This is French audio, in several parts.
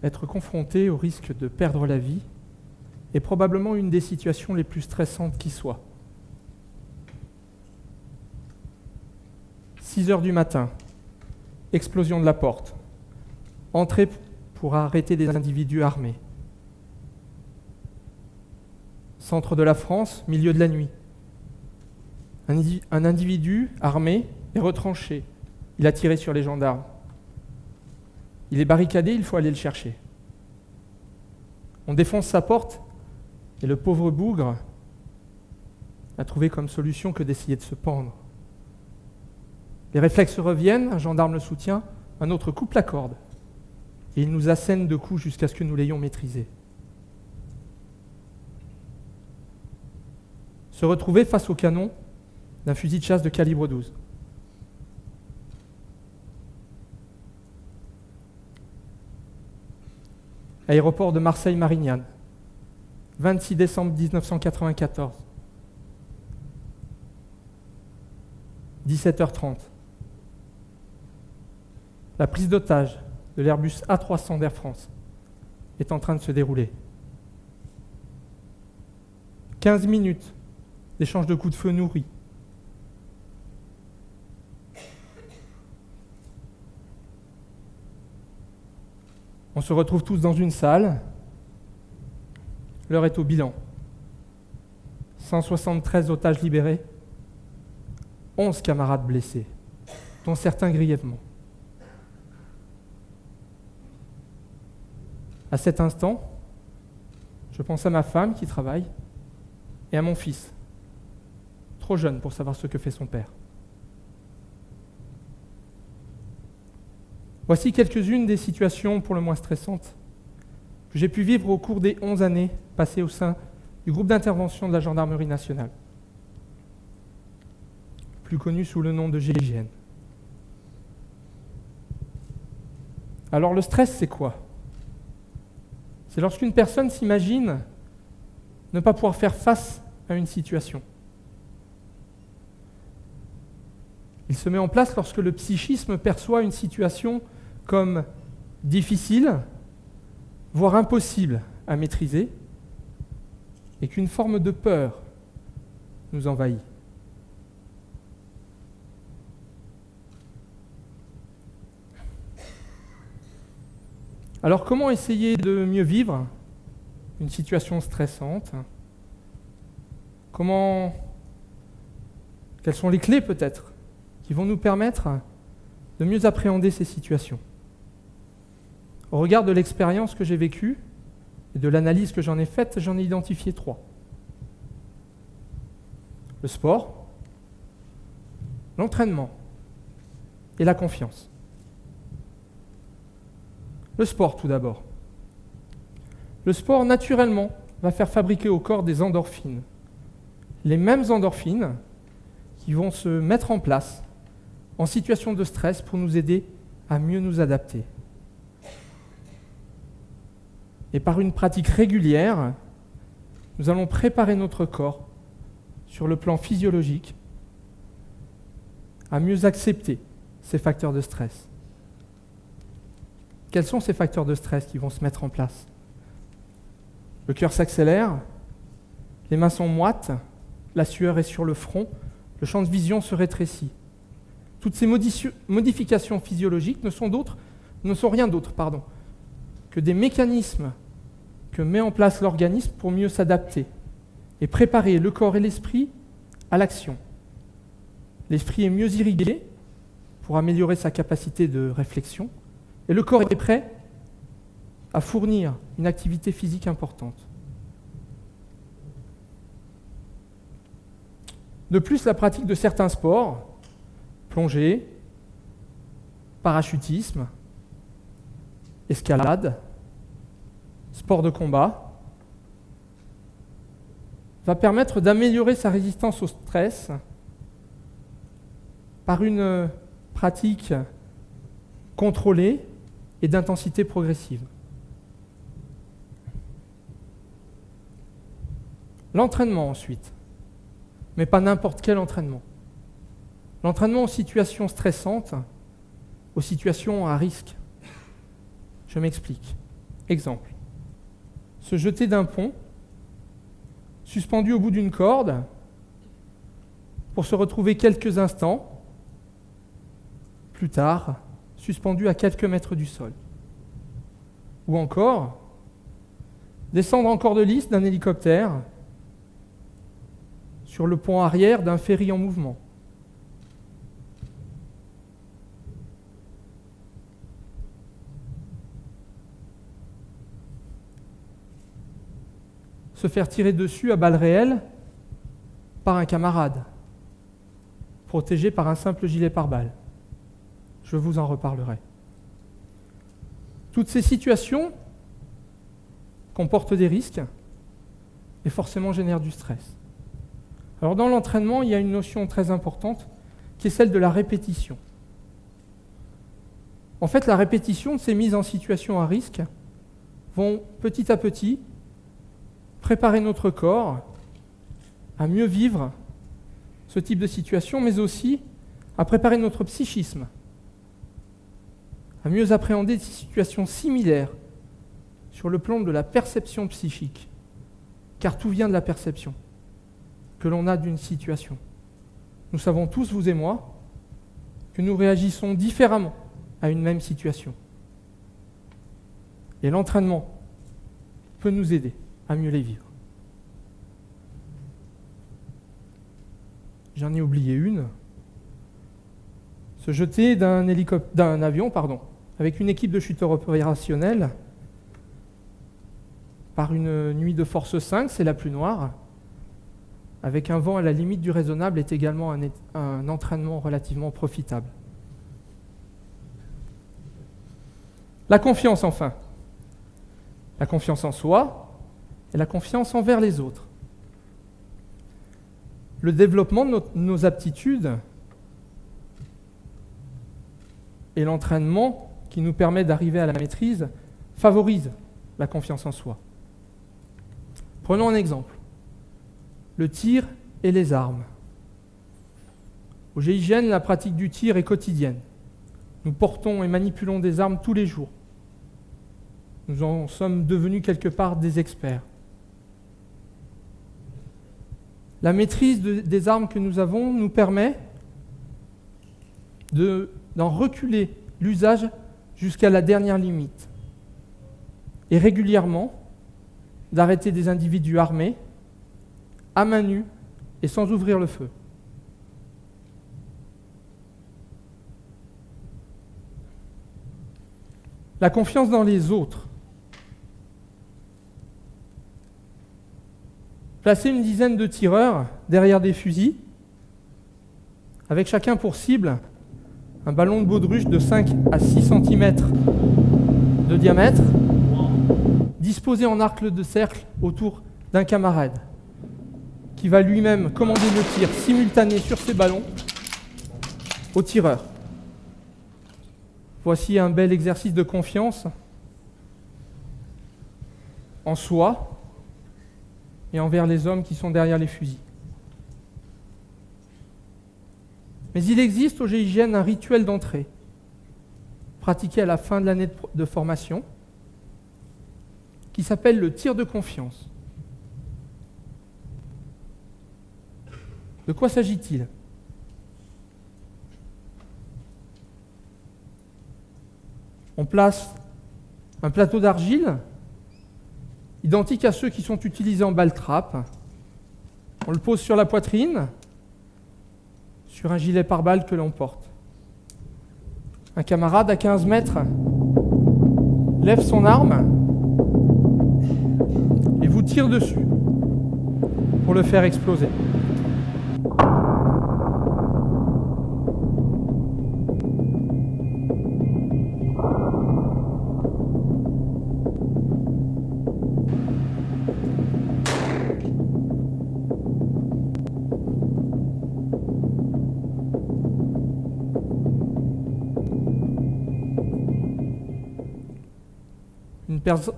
être confronté au risque de perdre la vie est probablement une des situations les plus stressantes qui soit. 6 heures du matin, explosion de la porte, entrée pour arrêter des individus armés. Centre de la France, milieu de la nuit. Un individu armé est retranché. Il a tiré sur les gendarmes. Il est barricadé, il faut aller le chercher. On défonce sa porte et le pauvre bougre n'a trouvé comme solution que d'essayer de se pendre. Les réflexes reviennent, un gendarme le soutient, un autre coupe la corde et il nous assène de coups jusqu'à ce que nous l'ayons maîtrisé. Se retrouver face au canon d'un fusil de chasse de calibre 12. Aéroport de Marseille-Marignane, 26 décembre 1994, 17h30. La prise d'otage de l'Airbus A300 d'Air France est en train de se dérouler. 15 minutes d'échange de coups de feu nourris. On se retrouve tous dans une salle. L'heure est au bilan. 173 otages libérés, 11 camarades blessés, dont certains grièvement. À cet instant, je pense à ma femme qui travaille et à mon fils, trop jeune pour savoir ce que fait son père. Voici quelques-unes des situations pour le moins stressantes que j'ai pu vivre au cours des 11 années passées au sein du groupe d'intervention de la Gendarmerie nationale, plus connu sous le nom de GIGN. Alors le stress, c'est quoi ? C'est lorsqu'une personne s'imagine ne pas pouvoir faire face à une situation. Il se met en place lorsque le psychisme perçoit une situation comme difficile, voire impossible à maîtriser, et qu'une forme de peur nous envahit. Alors comment essayer de mieux vivre une situation stressante ? Quelles sont les clés peut-être qui vont nous permettre de mieux appréhender ces situations ? Au regard de l'expérience que j'ai vécue et de l'analyse que j'en ai faite, j'en ai identifié 3. Le sport, l'entraînement et la confiance. Le sport tout d'abord. Le sport, naturellement, va faire fabriquer au corps des endorphines. Les mêmes endorphines qui vont se mettre en place en situation de stress pour nous aider à mieux nous adapter. Et par une pratique régulière, nous allons préparer notre corps sur le plan physiologique à mieux accepter ces facteurs de stress. Quels sont ces facteurs de stress qui vont se mettre en place ? Le cœur s'accélère, les mains sont moites, la sueur est sur le front, le champ de vision se rétrécit. Toutes ces modifications physiologiques ne sont rien d'autre que des mécanismes que met en place l'organisme pour mieux s'adapter et préparer le corps et l'esprit à l'action. L'esprit est mieux irrigué pour améliorer sa capacité de réflexion et le corps est prêt à fournir une activité physique importante. De plus, la pratique de certains sports, plongée, parachutisme, escalade, sport de combat, va permettre d'améliorer sa résistance au stress par une pratique contrôlée et d'intensité progressive. L'entraînement ensuite, mais pas n'importe quel entraînement. L'entraînement aux situations stressantes, aux situations à risque. Je m'explique. Exemple. Se jeter d'un pont, suspendu au bout d'une corde, pour se retrouver quelques instants plus tard, suspendu à quelques mètres du sol. Ou encore, descendre en corde lisse d'un hélicoptère sur le pont arrière d'un ferry en mouvement. Se faire tirer dessus à balles réelles par un camarade, protégé par un simple gilet pare-balles. Je vous en reparlerai. Toutes ces situations comportent des risques et forcément génèrent du stress. Alors dans l'entraînement, il y a une notion très importante qui est celle de la répétition. En fait, la répétition de ces mises en situation à risque vont petit à petit préparer notre corps à mieux vivre ce type de situation, mais aussi à préparer notre psychisme à mieux appréhender des situations similaires sur le plan de la perception psychique, car tout vient de la perception que l'on a d'une situation. Nous savons tous, vous et moi, que nous réagissons différemment à une même situation. Et l'entraînement peut nous aider à mieux les vivre. J'en ai oublié une. Se jeter d'un avion, avec une équipe de chuteurs opérationnels par une nuit de force 5, c'est la plus noire, avec un vent à la limite du raisonnable, est également un entraînement relativement profitable. La confiance, enfin. La confiance en soi et la confiance envers les autres. Le développement de nos aptitudes et l'entraînement qui nous permet d'arriver à la maîtrise favorise la confiance en soi. Prenons un exemple. Le tir et les armes. Au GIGN, la pratique du tir est quotidienne. Nous portons et manipulons des armes tous les jours. Nous en sommes devenus quelque part des experts. La maîtrise des armes que nous avons nous permet d'en reculer l'usage jusqu'à la dernière limite. Et régulièrement, d'arrêter des individus armés, à main nue et sans ouvrir le feu. La confiance dans les autres. Placer une dizaine de tireurs derrière des fusils, avec chacun pour cible un ballon de baudruche de 5 à 6 cm de diamètre, disposé en arc de cercle autour d'un camarade, qui va lui-même commander le tir simultané sur ces ballons au tireur. Voici un bel exercice de confiance en soi et envers les hommes qui sont derrière les fusils. Mais il existe au GIGN un rituel d'entrée, pratiqué à la fin de l'année de formation, qui s'appelle le tir de confiance. De quoi s'agit-il ? On place un plateau d'argile, identique à ceux qui sont utilisés en balle-trappe. On le pose sur la poitrine, sur un gilet pare-balles que l'on porte. Un camarade à 15 mètres lève son arme et vous tire dessus pour le faire exploser.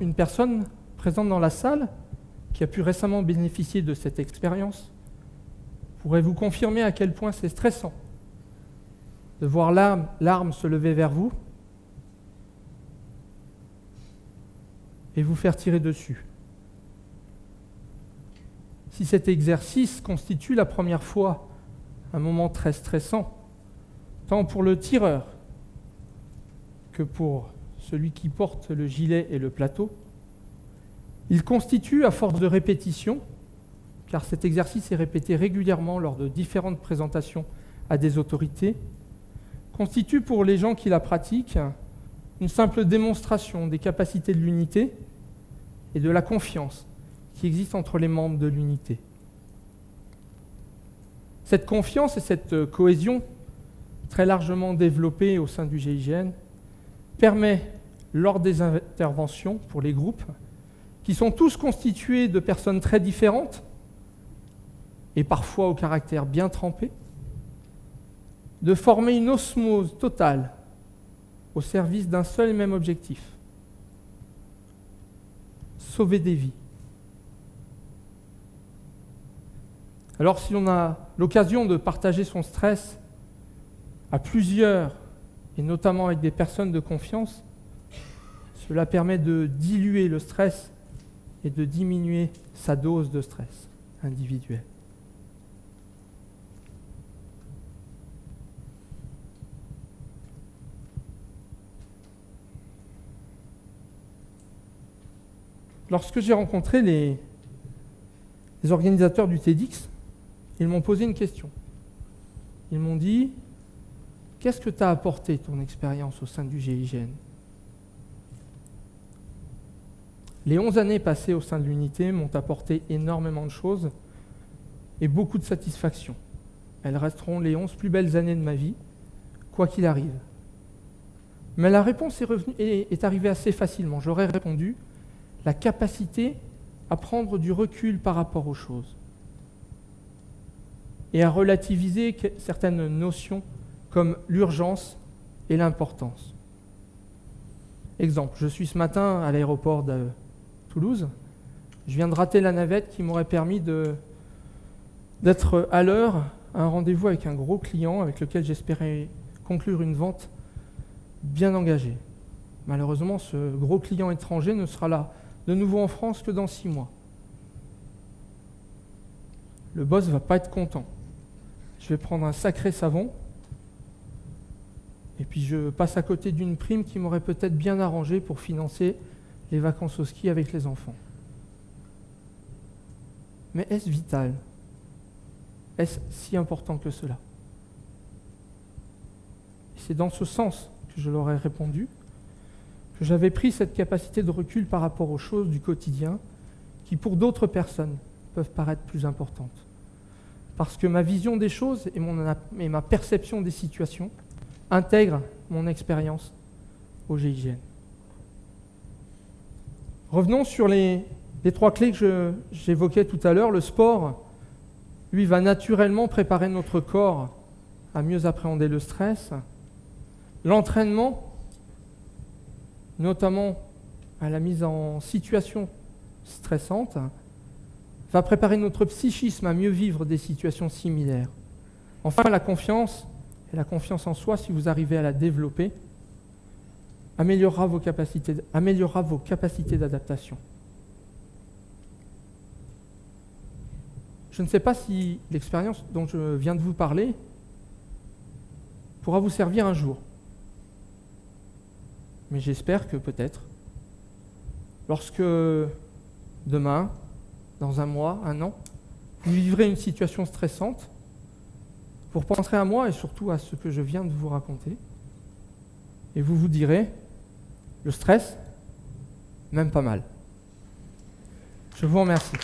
Une personne présente dans la salle, qui a pu récemment bénéficier de cette expérience, pourrait vous confirmer à quel point c'est stressant de voir l'arme se lever vers vous et vous faire tirer dessus. Si cet exercice constitue la première fois un moment très stressant, tant pour le tireur que pour celui qui porte le gilet et le plateau, il constitue, à force de répétition, car cet exercice est répété régulièrement lors de différentes présentations à des autorités, constitue pour les gens qui la pratiquent une simple démonstration des capacités de l'unité et de la confiance qui existe entre les membres de l'unité. Cette confiance et cette cohésion, très largement développée au sein du GIGN, permet, lors des interventions pour les groupes, qui sont tous constitués de personnes très différentes et parfois au caractère bien trempé, de former une osmose totale au service d'un seul et même objectif: sauver des vies. Alors si l'on a l'occasion de partager son stress à plusieurs, et notamment avec des personnes de confiance, cela permet de diluer le stress et de diminuer sa dose de stress individuelle. Lorsque j'ai rencontré les organisateurs du TEDx, ils m'ont posé une question. Ils m'ont dit: qu'est-ce que t'a apporté ton expérience au sein du GIGN ? Les 11 années passées au sein de l'unité m'ont apporté énormément de choses et beaucoup de satisfaction. Elles resteront les 11 plus belles années de ma vie, quoi qu'il arrive. Mais la réponse est arrivée assez facilement. J'aurais répondu: la capacité à prendre du recul par rapport aux choses et à relativiser certaines notions comme l'urgence et l'importance. Exemple, je suis ce matin à l'aéroport de Toulouse. Je viens de rater la navette qui m'aurait permis d'être à l'heure à un rendez-vous avec un gros client avec lequel j'espérais conclure une vente bien engagée. Malheureusement, ce gros client étranger ne sera là de nouveau en France que dans 6 mois. Le boss ne va pas être content. Je vais prendre un sacré savon et puis je passe à côté d'une prime qui m'aurait peut-être bien arrangé pour financer les vacances au ski avec les enfants. Mais est-ce vital ? Est-ce si important que cela ? Et c'est dans ce sens que je leur ai répondu, que j'avais pris cette capacité de recul par rapport aux choses du quotidien qui, pour d'autres personnes, peuvent paraître plus importantes. Parce que ma vision des choses et ma perception des situations intègrent mon expérience au GIGN. Revenons sur les 3 clés que j'évoquais tout à l'heure. Le sport, lui, va naturellement préparer notre corps à mieux appréhender le stress. L'entraînement, notamment à la mise en situation stressante, va préparer notre psychisme à mieux vivre des situations similaires. Enfin, la confiance, et la confiance en soi, si vous arrivez à la développer, améliorera vos capacités d'adaptation. Je ne sais pas si l'expérience dont je viens de vous parler pourra vous servir un jour. Mais j'espère que peut-être, lorsque demain, dans 1 mois, 1 an, vous vivrez une situation stressante, vous repenserez à moi et surtout à ce que je viens de vous raconter, et vous vous direz: le stress, même pas mal. Je vous remercie.